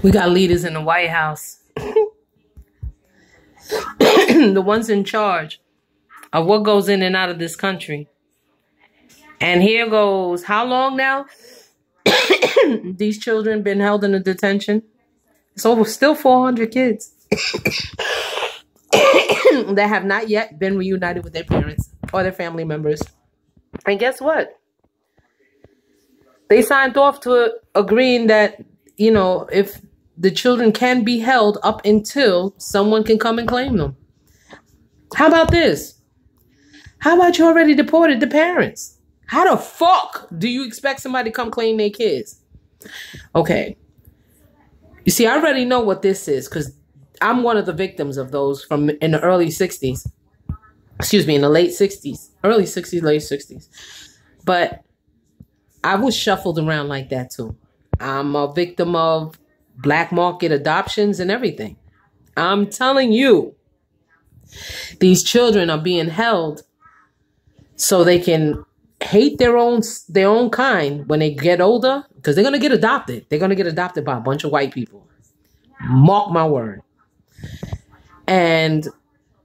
We got leaders in the White House. The ones in charge of what goes in and out of this country. And here goes, how long now? These children been held in a detention. So still 400 kids that have not yet been reunited with their parents or their family members. And guess what? They signed off to agreeing that, you know, if the children can be held up until someone can come and claim them. How about this? How about you already deported the parents? How the fuck do you expect somebody to come claim their kids? Okay. You see, I already know what this is because I'm one of the victims of those from in the early 60s. Excuse me, in the late 60s. Early 60s, late 60s. But I was shuffled around like that too. I'm a victim of black market adoptions and everything. I'm telling you, these children are being held so they can hate their own kind when they get older, because they're going to get adopted. They're going to get adopted by a bunch of white people. Mark my word. And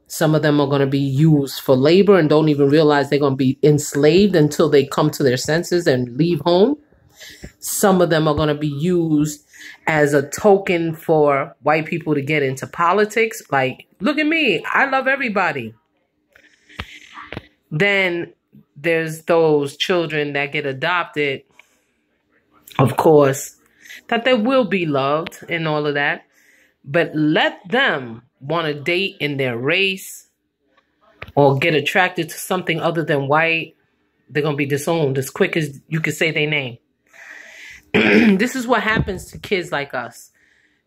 some of them are going to be used for labor and don't even realize they're going to be enslaved until they come to their senses and leave home. Some of them are going to be used as a token for white people to get into politics. Like, look at me. I love everybody. Then there's those children that get adopted, of course, that they will be loved and all of that. But let them want to date in their race or get attracted to something other than white. They're going to be disowned as quick as you can say their name. This is what happens to kids like us.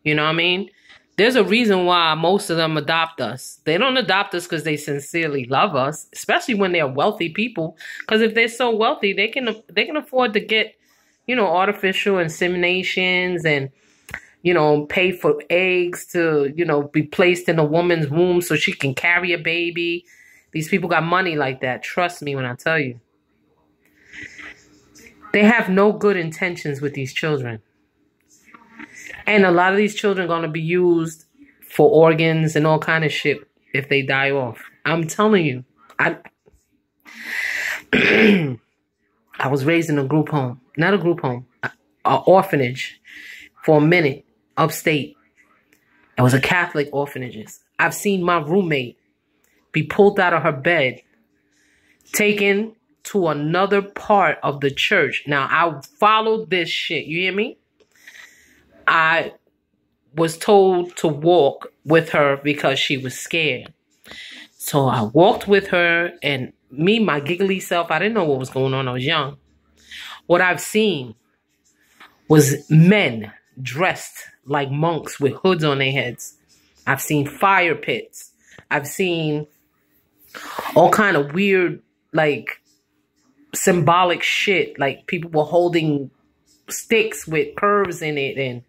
You know what I mean? There's a reason why most of them adopt us. They don't adopt us because they sincerely love us, especially when they're wealthy people. Because if they're so wealthy, they can afford to get, you know, artificial inseminations and, you know, pay for eggs to, you know, be placed in a woman's womb so she can carry a baby. These people got money like that. Trust me when I tell you. They have no good intentions with these children. And a lot of these children are going to be used for organs and all kind of shit if they die off. I'm telling you. I was raised in a group home. Not a group home. An orphanage for a minute upstate. It was a Catholic orphanage. I've seen my roommate be pulled out of her bed, taken to another part of the church. Now, I followed this shit. You hear me? I was told to walk with her because she was scared. So I walked with her, and me, my giggly self, I didn't know what was going on. I was young. What I've seen was men dressed like monks with hoods on their heads. I've seen fire pits. I've seen all kind of weird, like, symbolic shit. Like, people were holding sticks with curves in it, and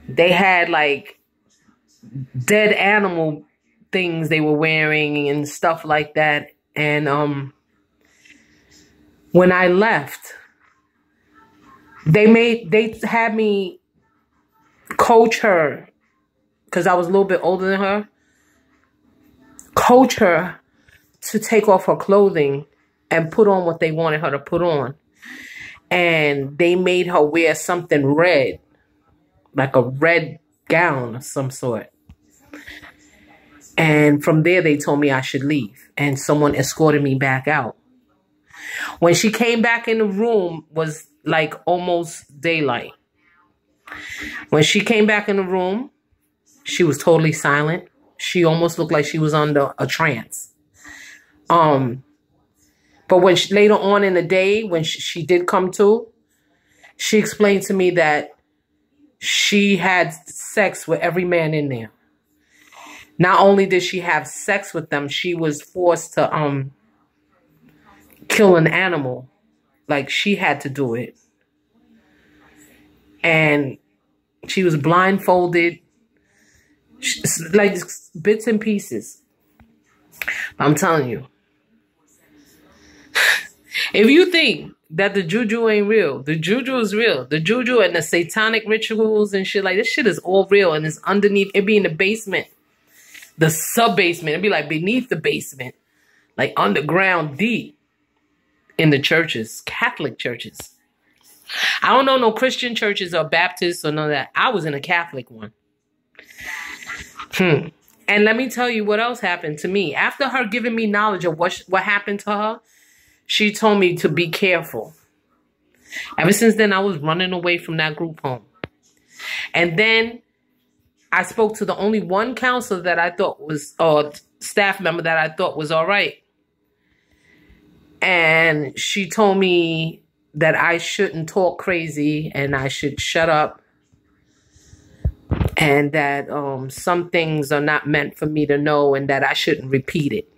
they had, like, dead animal things they were wearing and stuff like that. And when I left, they had me coach her, because I was a little bit older than her, coach her to take off her clothing and put on what they wanted her to put on. And they made her wear something red, like a red gown of some sort. And from there, they told me I should leave. And someone escorted me back out. When she came back in the room, was like almost daylight. When she came back in the room, she was totally silent. She almost looked like she was under a trance. But when later on in the day, when she did come to, she explained to me that she had sex with every man in there. Not only did she have sex with them, she was forced to kill an animal. Like, she had to do it. And she was blindfolded. Like, bits and pieces. I'm telling you. If you think that the juju ain't real, the juju is real. The juju and the satanic rituals and shit, like, this shit is all real, and it's underneath. It be in the basement, the sub-basement. It'd be like beneath the basement, like underground deep in the churches, Catholic churches. I don't know no Christian churches or Baptists or none of that. I was in a Catholic one. And let me tell you what else happened to me. After her giving me knowledge of what happened to her, she told me to be careful. Ever since then, I was running away from that group home. And then I spoke to the only one counselor that I thought was, or staff member that I thought was all right. And she told me that I shouldn't talk crazy and I should shut up. And that some things are not meant for me to know and that I shouldn't repeat it.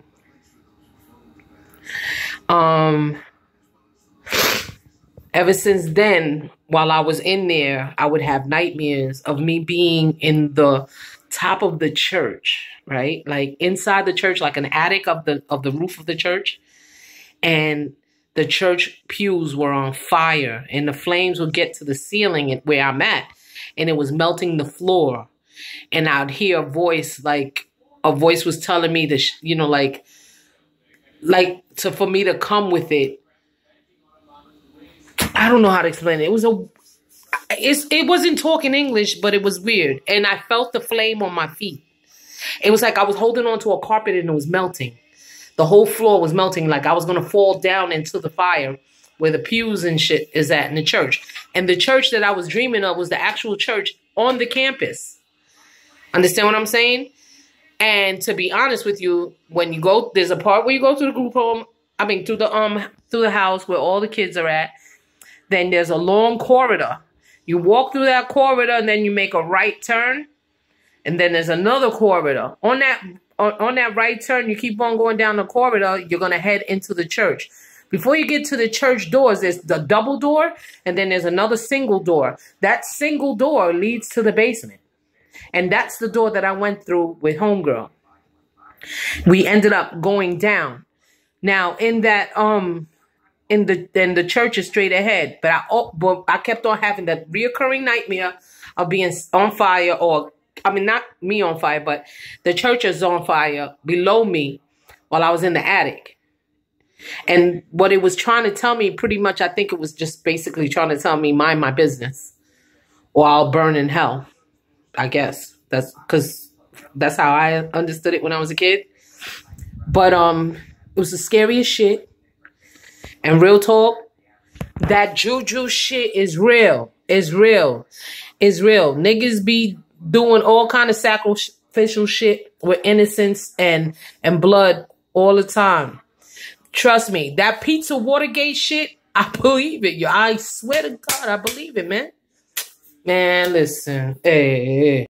Ever since then, while I was in there, I would have nightmares of me being in the top of the church, right? Like inside the church, like an attic of the roof of the church. And the church pews were on fire and the flames would get to the ceiling where I'm at. And it was melting the floor. And I'd hear a voice, like a voice was telling me that, you know, for me to come with it. I don't know how to explain it. It wasn't talking English, but it was weird. And I felt the flame on my feet. It was like I was holding onto a carpet and it was melting. The whole floor was melting, like I was going to fall down into the fire where the pews and shit is at in the church. And the church that I was dreaming of was the actual church on the campus. Understand what I'm saying? And to be honest with you, when you go, there's a part where you go to the group home, I mean, through the house where all the kids are at. Then there's a long corridor. You walk through that corridor and then you make a right turn. And then there's another corridor. On that right turn, you keep on going down the corridor, you're going to head into the church. Before you get to the church doors, there's the double door, and then there's another single door. That single door leads to the basement. And that's the door that I went through with Homegirl. We ended up going down. Now, in that, in the church is straight ahead, but I kept on having that reoccurring nightmare of being on fire, or, I mean, not me on fire, but the church is on fire below me while I was in the attic. And what it was trying to tell me, pretty much, I think it was just basically trying to tell me, mind my business, or I'll burn in hell. I guess that's because that's how I understood it when I was a kid. But it was the scariest shit. And real talk, that juju shit is real. It's real. It's real. Niggas be doing all kind of sacrificial shit with innocence and blood all the time. Trust me, that pizza Watergate shit, I believe it. I swear to God, I believe it, man. Man, listen. Hey.